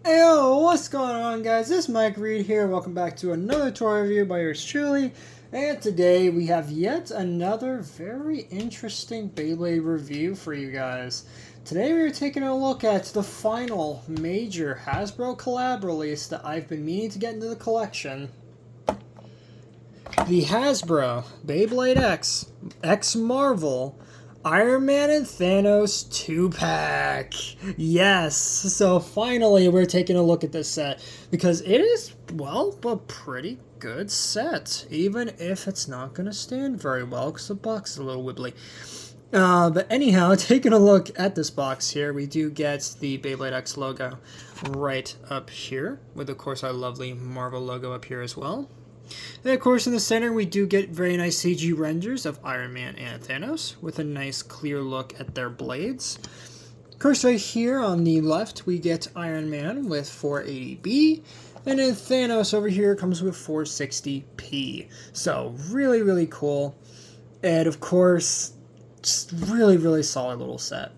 Yo, what's going on, guys? This is Mike Reed here. Welcome back to another toy review by yours truly. And today we have yet another very interesting Beyblade review for you guys. Today we are taking a look at the final major Hasbro collab release that I've been meaning to get into the collection. The Hasbro Beyblade X Marvel Iron Man and Thanos 2-pack. Yes, so finally we're taking a look at this set because it is, well, a pretty good set, even if it's not going to stand very well because the box is a little wibbly. But anyhow, taking a look at this box here, we do get the Beyblade X logo right up here, with of course our lovely Marvel logo up here as well. And of course in the center we do get very nice CG renders of Iron Man and Thanos with a nice clear look at their blades. Of course right here on the left we get Iron Man with 480B, and then Thanos over here comes with 460P. So really cool, and of course just really solid little set,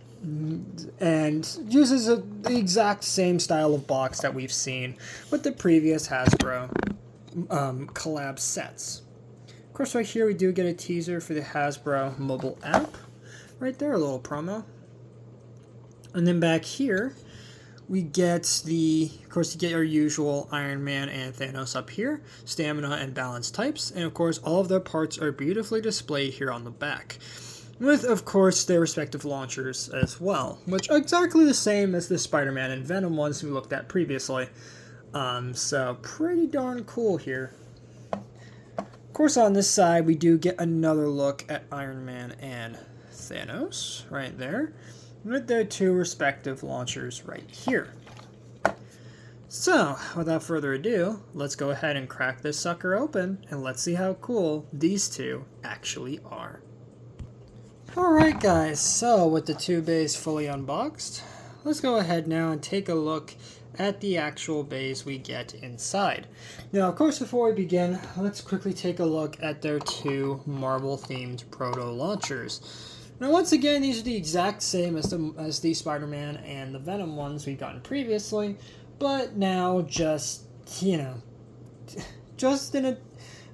and uses the exact same style of box that we've seen with the previous Hasbro collab sets. Of course right here we do get a teaser for the Hasbro mobile app. Right there, a little promo. And then back here we get of course you get our usual Iron Man and Thanos up here, stamina and balance types, and of course all of their parts are beautifully displayed here on the back, with of course their respective launchers as well, which are exactly the same as the Spider-Man and Venom ones we looked at previously. So pretty darn cool here. Of course on this side we do get another look at Iron Man and Thanos right there, with their two respective launchers right here. So without further ado, let's go ahead and crack this sucker open and let's see how cool these two actually are. Alright guys, so with the two bays fully unboxed, let's go ahead now and take a look at the actual bays we get inside. Now, of course, before we begin, let's quickly take a look at their two Marvel-themed proto-launchers. Now, once again, these are the exact same as the Spider-Man and the Venom ones we've gotten previously, but now just, just in a...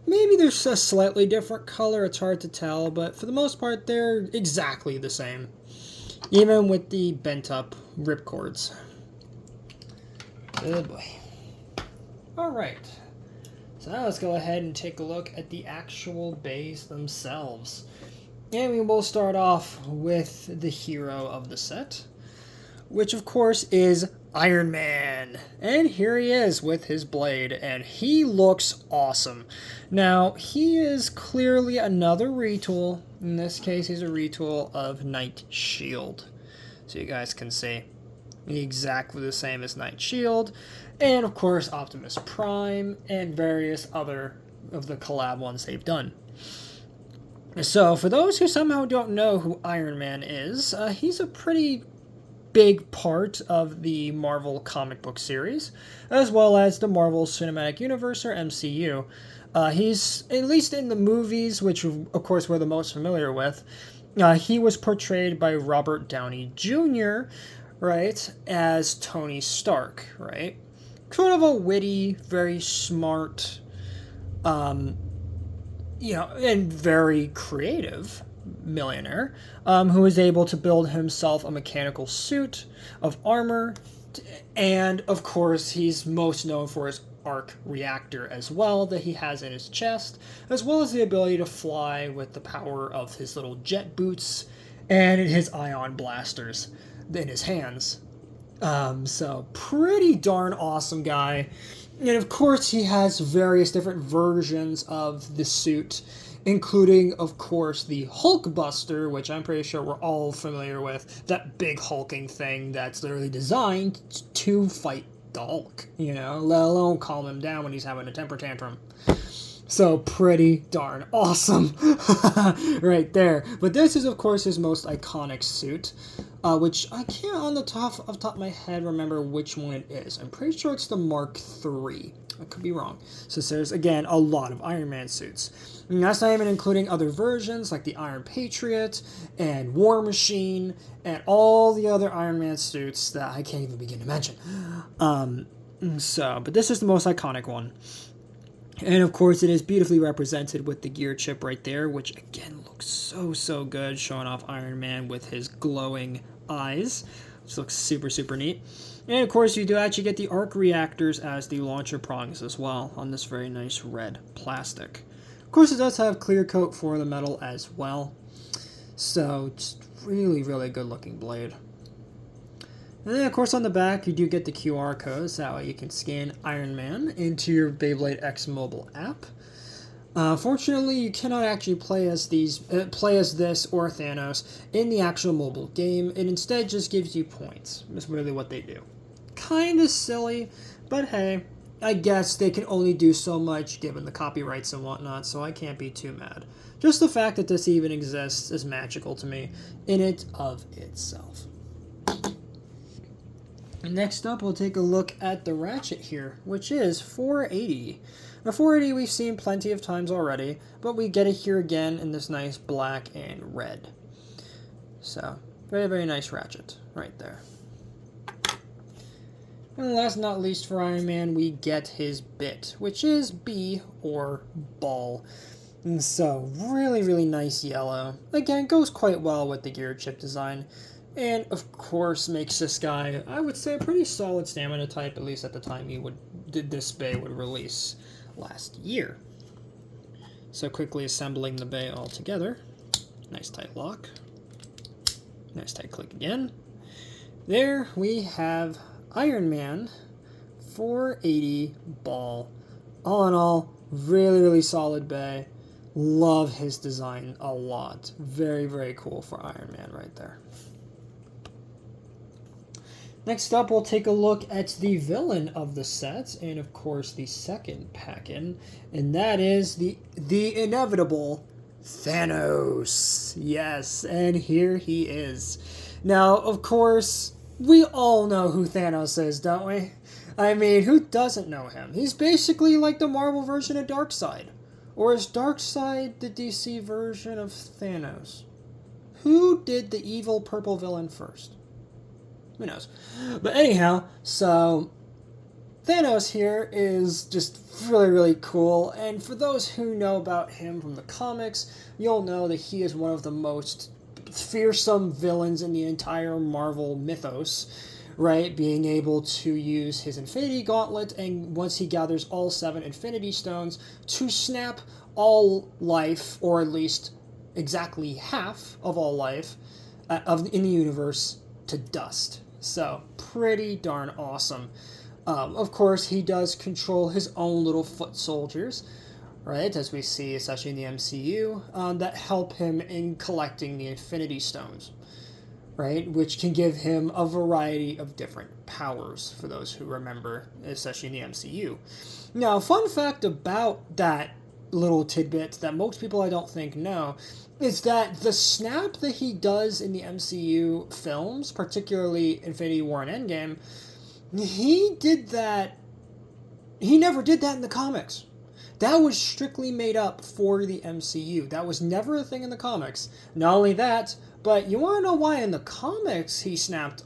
Maybe there's a slightly different color, it's hard to tell, but for the most part, they're exactly the same, even with the bent-up ripcords. Good boy. Alright, so now let's go ahead and take a look at the actual bays themselves. And we will start off with the hero of the set, which of course is Iron Man. And here he is with his blade, and he looks awesome. Now, he is clearly another retool. In this case, he's a retool of Night Shield. So you guys can see. Exactly the same as Night Shield, and of course Optimus Prime, and various other of the collab ones they've done. So for those who somehow don't know who Iron Man is, he's a pretty big part of the Marvel comic book series, as well as the Marvel Cinematic Universe, or MCU. He's, at least in the movies, which of course we're the most familiar with, he was portrayed by Robert Downey Jr., right, as Tony Stark, right? Sort of a witty, very smart, and very creative millionaire, who is able to build himself a mechanical suit of armor, and of course he's most known for his arc reactor as well that he has in his chest, as well as the ability to fly with the power of his little jet boots and his ion blasters in his hands. So pretty darn awesome guy. And of course he has various different versions of the suit, including of course the Hulkbuster, which I'm pretty sure we're all familiar with, that big hulking thing that's literally designed to fight the Hulk, let alone calm him down when he's having a temper tantrum. So pretty darn awesome right there. But this is of course his most iconic suit, which I can't on the top of my head remember which one it is. I'm pretty sure it's the Mark III. I could be wrong. Since there's, again, a lot of Iron Man suits. And that's not even including other versions like the Iron Patriot and War Machine and all the other Iron Man suits that I can't even begin to mention. But this is the most iconic one. And of course, it is beautifully represented with the gear chip right there, which again looks so good, showing off Iron Man with his glowing eyes, which looks super neat. And of course, you do actually get the arc reactors as the launcher prongs as well on this very nice red plastic. Of course, it does have clear coat for the metal as well. So, just really good looking blade. And then, of course, on the back, you do get the QR codes. That way you can scan Iron Man into your Beyblade X mobile app. Fortunately, you cannot actually play as this or Thanos in the actual mobile game. It instead just gives you points. That's really what they do. Kind of silly, but hey, I guess they can only do so much given the copyrights and whatnot, so I can't be too mad. Just the fact that this even exists is magical to me in it of itself. Next up, we'll take a look at the Ratchet here, which is 480. Now, 480 we've seen plenty of times already, but we get it here again in this nice black and red. So, very nice Ratchet right there. And last but not least for Iron Man, we get his bit, which is B or ball. And so, really nice yellow. Again, goes quite well with the gear chip design. And, of course, makes this guy, I would say, a pretty solid stamina type, at least at the time this bay would release last year. So quickly assembling the bay all together. Nice tight lock. Nice tight click again. There we have Iron Man 480 ball. All in all, really solid bay. Love his design a lot. Very cool for Iron Man right there. Next up, we'll take a look at the villain of the set, and of course the second pack-in, and that is the inevitable Thanos. Yes, and here he is. Now, of course, we all know who Thanos is, don't we? I mean, who doesn't know him? He's basically like the Marvel version of Darkseid. Or is Darkseid the DC version of Thanos? Who did the evil purple villain first? Who knows? But anyhow, so Thanos here is just really cool, and for those who know about him from the comics, you'll know that he is one of the most fearsome villains in the entire Marvel mythos, right? Being able to use his Infinity Gauntlet, and once he gathers all 7 Infinity Stones, to snap all life, or at least exactly half of all life in the universe, to dust. So, pretty darn awesome. Of course, he does control his own little foot soldiers, right, as we see, especially in the MCU, that help him in collecting the Infinity Stones, right, which can give him a variety of different powers, for those who remember, especially in the MCU. Now, fun fact about that little tidbit that most people I don't think know is that the snap that he does in the MCU films, particularly Infinity War and Endgame, he never did that in the comics. That was strictly made up for the MCU. That was never a thing in the comics. Not only that, but you want to know why in the comics he snapped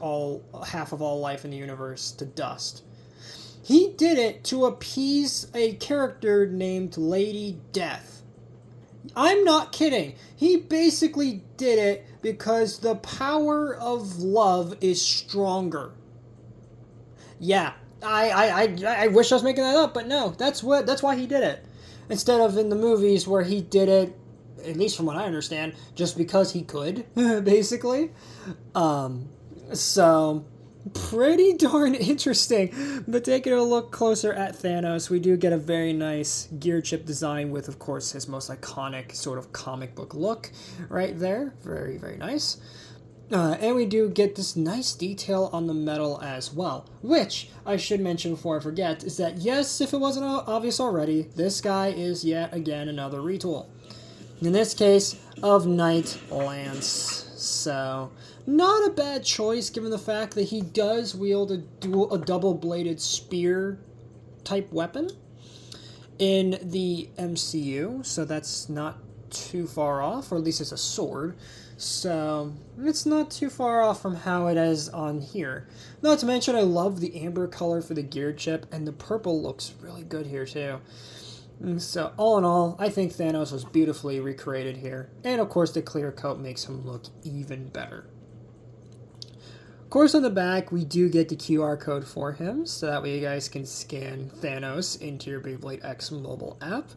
half of all life in the universe to dust? He did it to appease a character named Lady Death. I'm not kidding. He basically did it because the power of love is stronger. Yeah, I wish I was making that up, but no, that's why he did it. Instead of in the movies where he did it, at least from what I understand, just because he could, basically. So, pretty darn interesting. But taking a look closer at Thanos, we do get a very nice gear chip design with, of course, his most iconic sort of comic book look right there. Very nice. And we do get this nice detail on the metal as well, which I should mention before I forget, is that yes, if it wasn't obvious already, this guy is yet again another retool. In this case, of Knight Lance. So, not a bad choice given the fact that he does wield a double-bladed spear type weapon. in the MCU, so that's not too far off, or at least it's a sword. So it's not too far off from how it is on here. Not to mention, I love the amber color for the gear chip, and the purple looks really good here too. So all in all, I think Thanos was beautifully recreated here. And of course the clear coat makes him look even better. Of course on the back we do get the QR code for him, so that way you guys can scan Thanos into your Beyblade X mobile app.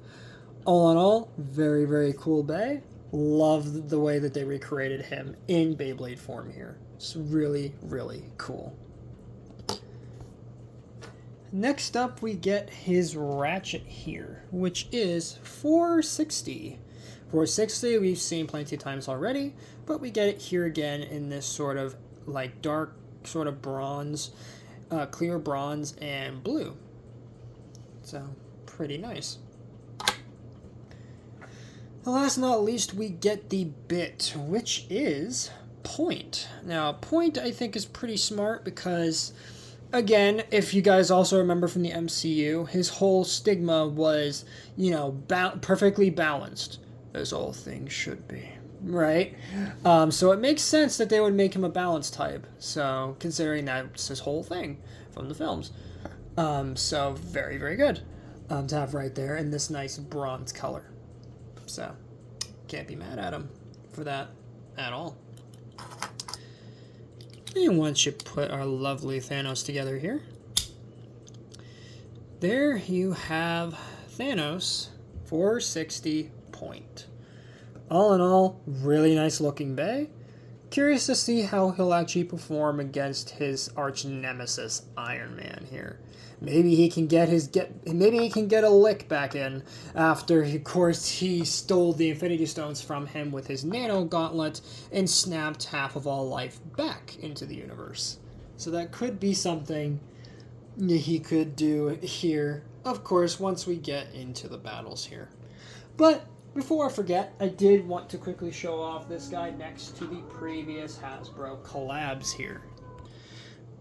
All in all, very, very cool Bay. Love the way that they recreated him in Beyblade form here. It's really, really cool. Next up, we get his Ratchet here, which is 460. 460 we've seen plenty of times already, but we get it here again in this sort of like dark sort of bronze, clear bronze and blue. So, pretty nice. And last but not least, we get the bit, which is Point. Now, Point I think is pretty smart because, again, if you guys also remember from the MCU, his whole stigma was, you know, perfectly balanced, as all things should be, right? So it makes sense that they would make him a balanced type, so considering that's his whole thing from the films. So very, very good to have right there in this nice bronze color. So, can't be mad at him for that at all. And once you put our lovely Thanos together here, there you have Thanos 460 Point. All in all, really nice looking Bay. Curious to see how he'll actually perform against his arch nemesis Iron Man here. Maybe he can get a lick back in after, of course, he stole the Infinity Stones from him with his Nano Gauntlet and snapped half of all life back into the universe. So that could be something he could do here, of course, once we get into the battles here. But before I forget, I did want to quickly show off this guy next to the previous Hasbro collabs here.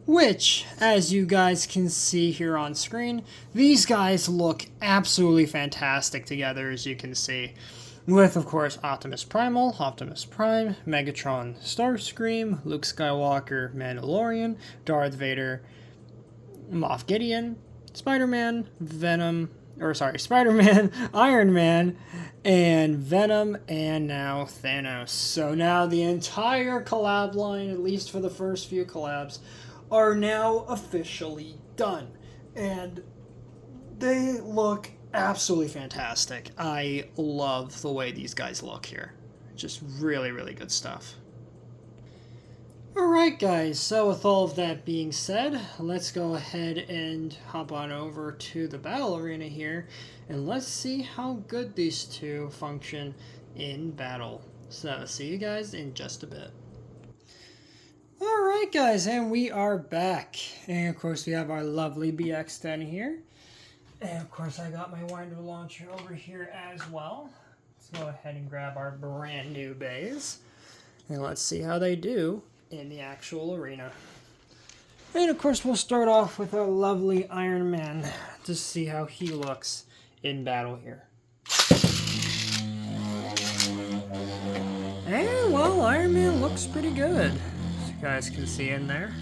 Which, as you guys can see here on screen, these guys look absolutely fantastic together, as you can see. With, of course, Optimus Primal, Optimus Prime, Megatron, Starscream, Luke Skywalker, Mandalorian, Darth Vader, Moff Gideon, Spider-Man, Iron Man, and Venom, and now Thanos. So now the entire collab line, at least for the first few collabs, are now officially done. And they look absolutely fantastic. I love the way these guys look here. Just really, really good stuff. Alright guys, so with all of that being said, let's go ahead and hop on over to the battle arena here, and let's see how good these two function in battle. So, see you guys in just a bit. Alright guys, and we are back. And of course we have our lovely BX-10 here. And of course I got my Winder launcher over here as well. Let's go ahead and grab our brand new bays. And let's see how they do in the actual arena. And of course we'll start off with our lovely Iron Man to see how he looks in battle here. And well, Iron Man looks pretty good. You guys can see in there.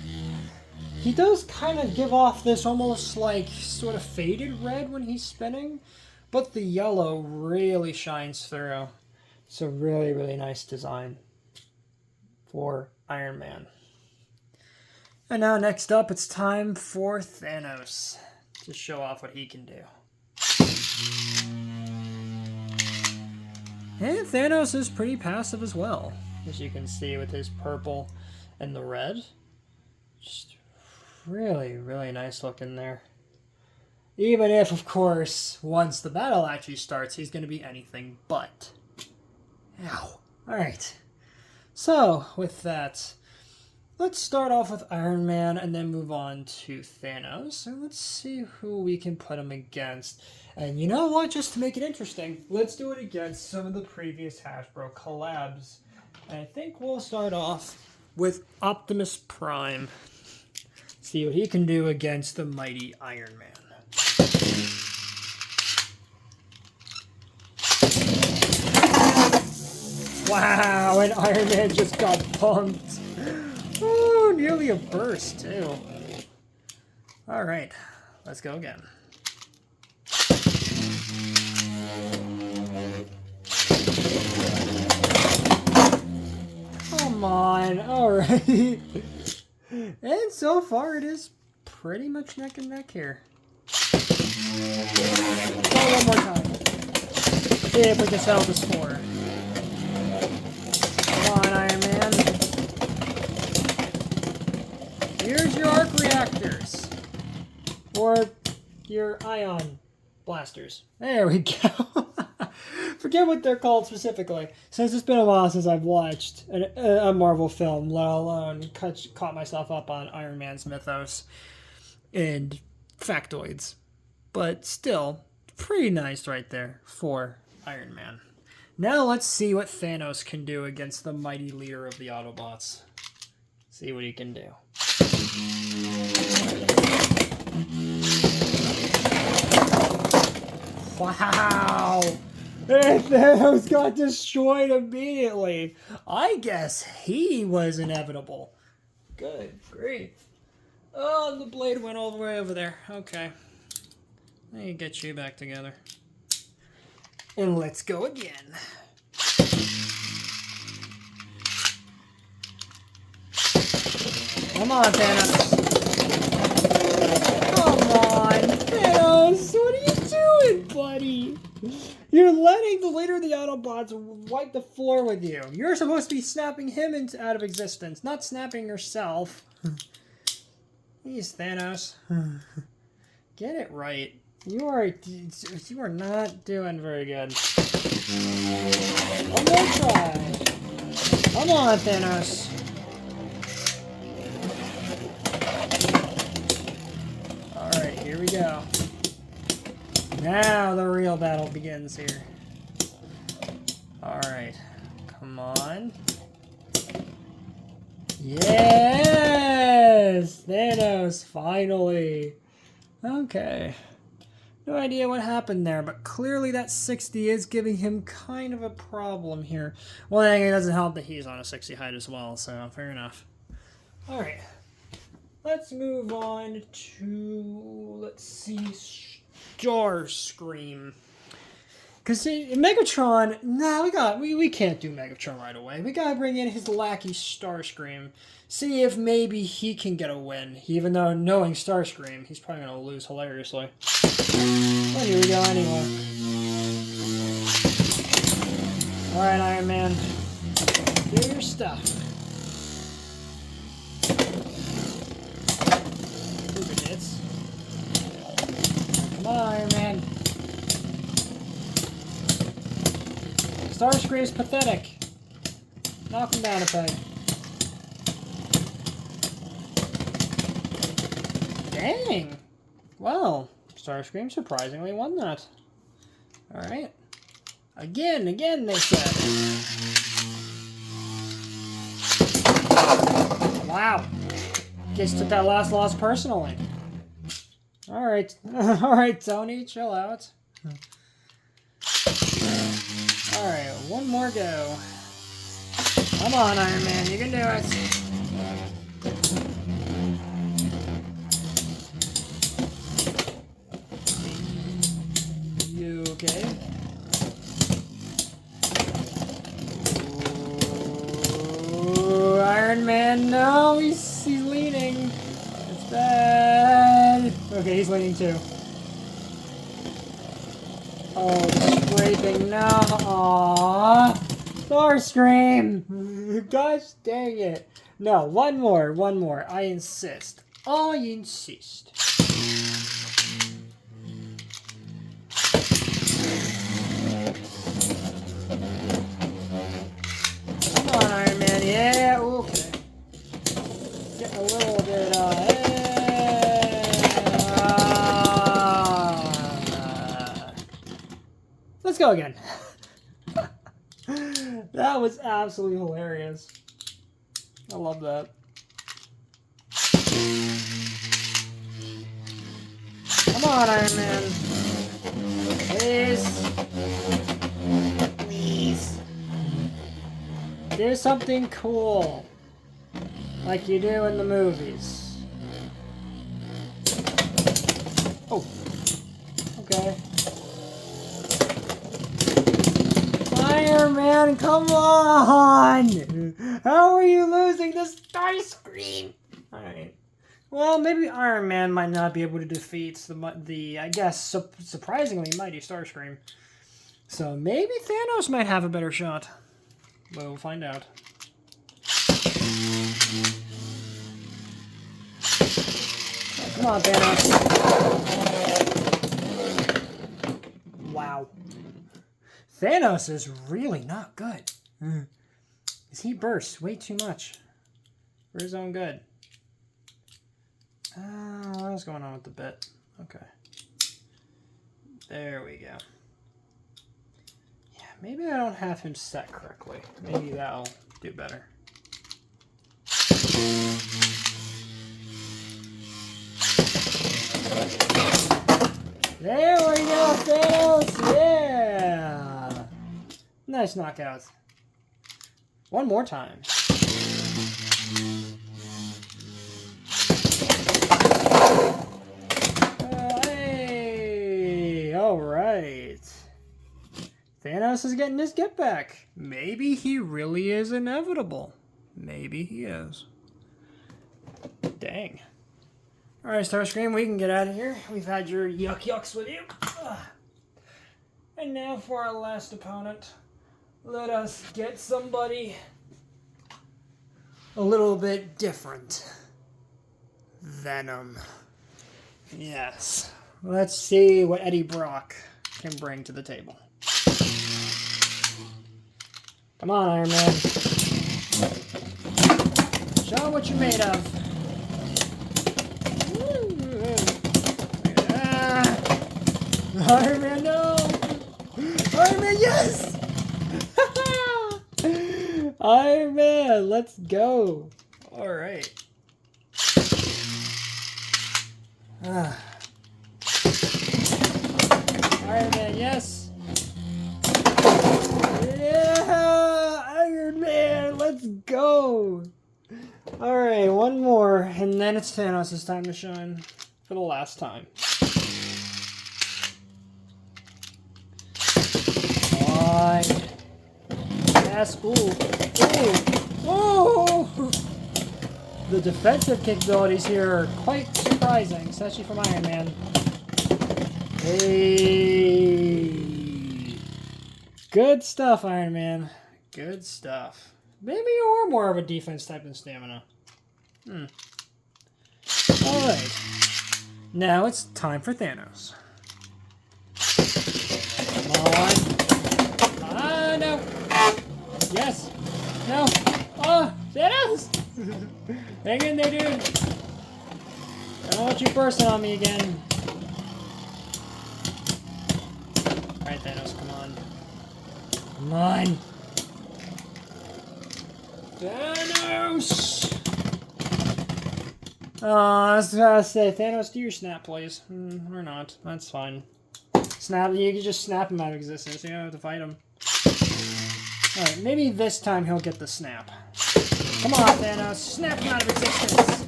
He does kind of give off this almost like sort of faded red when he's spinning, but the yellow really shines through. It's a really, really nice design for Iron Man. And now next up, it's time for Thanos to show off what he can do. And Thanos is pretty passive as well, as you can see with his purple and the red. Just really, really nice looking there. Even if, of course, once the battle actually starts, he's going to be anything but. Ow. Alright. So, with that, let's start off with Iron Man and then move on to Thanos. And let's see who we can put him against. And you know what? Just to make it interesting, let's do it against some of the previous Hasbro collabs. And I think we'll start off with Optimus Prime. See what he can do against the mighty Iron Man. Wow, and Iron Man just got pumped. Oh, nearly a burst, too. Alright, let's go again. Come on, alright. And so far it is pretty much neck and neck here. Let's go one more time. See if we can settle the score. Come on, Iron Man. Here's your arc reactors. Or your ion blasters. There we go. Forget what they're called specifically. Since it's been a while since I've watched a Marvel film, let alone caught myself up on Iron Man's mythos and factoids. But still, pretty nice right there for Iron Man. Now let's see what Thanos can do against the mighty leader of the Autobots. See what he can do. Wow! Thanos got destroyed immediately. I guess he was inevitable. Good, great. Oh, the blade went all the way over there. Okay. Let me get you back together. And let's go again. Come on, Thanos. Come on, Thanos. What are you doing, buddy? You're letting the leader of the Autobots wipe the floor with you. You're supposed to be snapping him out of existence, not snapping yourself. Jeez, Thanos. Get it right. You are not doing very good. One more try. Come on, Thanos. Alright, here we go. Now the real battle begins here. Alright. Come on. Yes! Thanos, finally. Okay. No idea what happened there, but clearly that 60 is giving him kind of a problem here. Well, it doesn't help that he's on a 60 height as well, so fair enough. Alright. Let's move on to, let's see, Starscream. Because Megatron, no, we can't do Megatron right away. We gotta bring in his lackey Starscream. See if maybe he can get a win. Even though knowing Starscream, he's probably gonna lose hilariously. But here we go anyway. Alright, Iron Man. Do your stuff. Stupid hits. Come on, Iron Man. Starscream's pathetic. Knock him down a peg. Dang! Well, Starscream surprisingly won that. Alright. Again, they said. Wow. Just took that last loss personally. Alright. Alright, Tony, chill out. Alright, one more go. Come on, Iron Man, you can do it. You okay? Ooh, Iron Man, no, he's leaning. It's bad. Okay, he's leaning too. Oh, the scraping, no. Aww. Starscream. Gosh dang it. No, one more. I insist. I insist. Come on, Iron Man. Yeah, okay. Getting a little bit, let's go again. That was absolutely hilarious. I love that. Come on, Iron Man. Please. Please. Do something cool. Like you do in the movies. Oh. Okay. Iron Man, come on! How are you losing the Starscream? Alright. Well, maybe Iron Man might not be able to defeat the I guess, surprisingly mighty Starscream. So maybe Thanos might have a better shot. We'll find out. Oh, come on, Thanos. Wow. Thanos is really not good. He bursts way too much for his own good. What's going on with the bit? Okay. There we go. Yeah, maybe I don't have him set correctly. Maybe that'll do better. There we go, Thanos! Yeah! Nice knockout. One more time. Hey! Alright. Thanos is getting his get back. Maybe he really is inevitable. Maybe he is. Dang. Alright, Starscream, we can get out of here. We've had your yucks with you. And now for our last opponent. Let us get somebody a little bit different. Venom. Yes. Let's see what Eddie Brock can bring to the table. Come on, Iron Man. Show him what you're made of. Iron Man, no! Iron Man, yes! Iron Man, let's go. Alright. Iron Man, yes! Yeah! Iron Man, let's go! Alright, one more, and then it's Thanos' time to shine. For the last time. Yes, ooh, ooh, ooh! The defensive capabilities here are quite surprising, especially from Iron Man. Hey! Good stuff, Iron Man. Good stuff. Maybe you are more of a defense type than stamina. Alright. Now it's time for Thanos. Come on. No. Yes. No. Oh, Thanos! Hang in there, dude. I don't want you bursting on me again. Alright, Thanos, come on. Come on. Thanos! I was gonna say, Thanos, do your snap, please. Or not. That's fine. Snap, you can just snap him out of existence. You don't have to fight him. Alright, maybe this time he'll get the snap. Come on, Thanos. Snap him out of existence.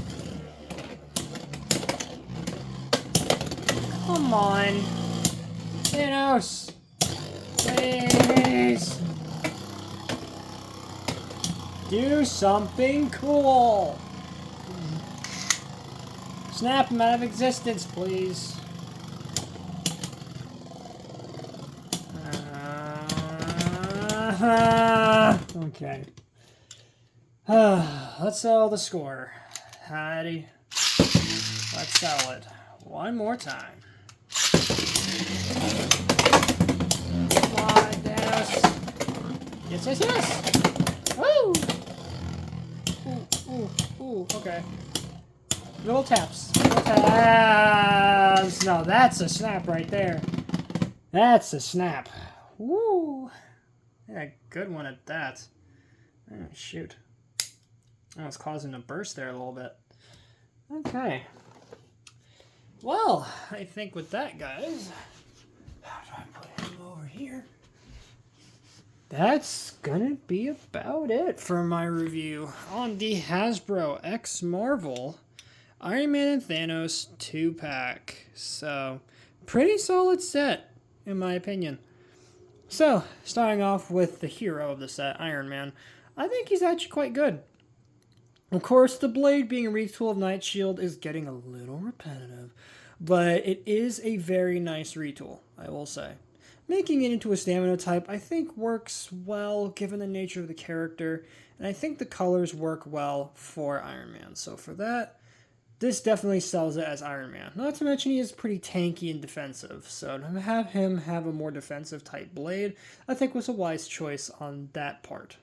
Come on. Thanos. Please. Do something cool. Snap him out of existence, please. Okay. Let's settle the score. Heidi. Let's settle it. One more time. Come on, Thanos. Yes, yes, yes! Woo! Ooh, ooh, ooh, okay. Little taps. Little taps. No, that's a snap right there. That's a snap. Woo! Yeah, good one at that. Oh, shoot. I was causing a burst there a little bit. Okay. Well, I think with that, guys, how do I put him over here? that's gonna be about it for my review on the Hasbro X Marvel Iron Man and Thanos 2-pack. So, pretty solid set, in my opinion. So, starting off with the hero of the set, Iron Man, I think he's actually quite good. Of course, the blade being a retool of Night Shield is getting a little repetitive, but it is a very nice retool, I will say. Making it into a stamina type, I think works well given the nature of the character, and I think the colors work well for Iron Man. So for that, this definitely sells it as Iron Man. Not to mention he is pretty tanky and defensive, so to have him have a more defensive type blade, I think was a wise choice on that part.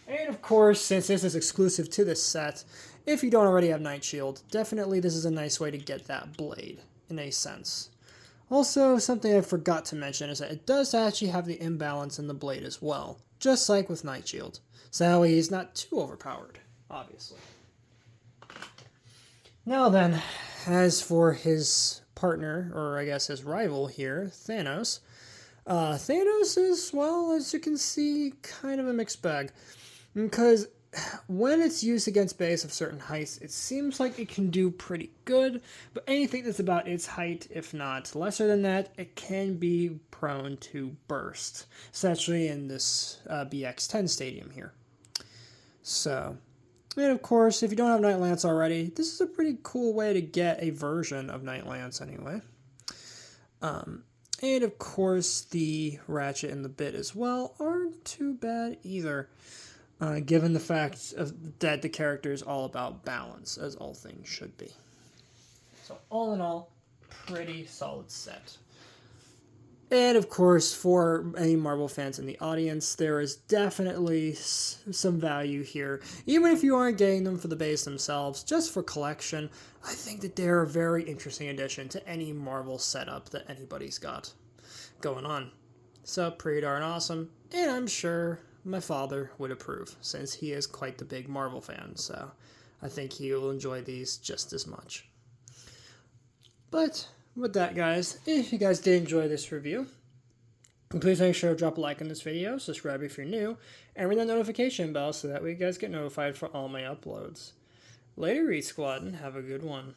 And of course, since this is exclusive to this set, if you don't already have Night Shield, definitely this is a nice way to get that blade, in a sense. Also, something I forgot to mention is that it does actually have the imbalance in the blade as well, just like with Night Shield. So that way he's not too overpowered, obviously. Now then, as for his partner, or I guess his rival here, Thanos. Thanos is, well, as you can see, kind of a mixed bag. Because when it's used against base of certain heights, it seems like it can do pretty good, but anything that's about its height, if not lesser than that, it can be prone to burst, especially in this BX10 stadium here. So, and of course, if you don't have Night Lance already, this is a pretty cool way to get a version of Night Lance anyway. And of course, the ratchet and the bit as well aren't too bad either. Given the fact that the character is all about balance, as all things should be. So all in all, pretty solid set. And of course, for any Marvel fans in the audience, there is definitely some value here. Even if you aren't getting them for the base themselves, just for collection, I think that they're a very interesting addition to any Marvel setup that anybody's got going on. So pretty darn awesome, and I'm sure my father would approve, since he is quite the big Marvel fan, so I think he will enjoy these just as much. But with that, guys, if you guys did enjoy this review, please make sure to drop a like on this video, subscribe if you're new, and ring that notification bell so that way you guys get notified for all my uploads. Later, Reed Squad, and have a good one.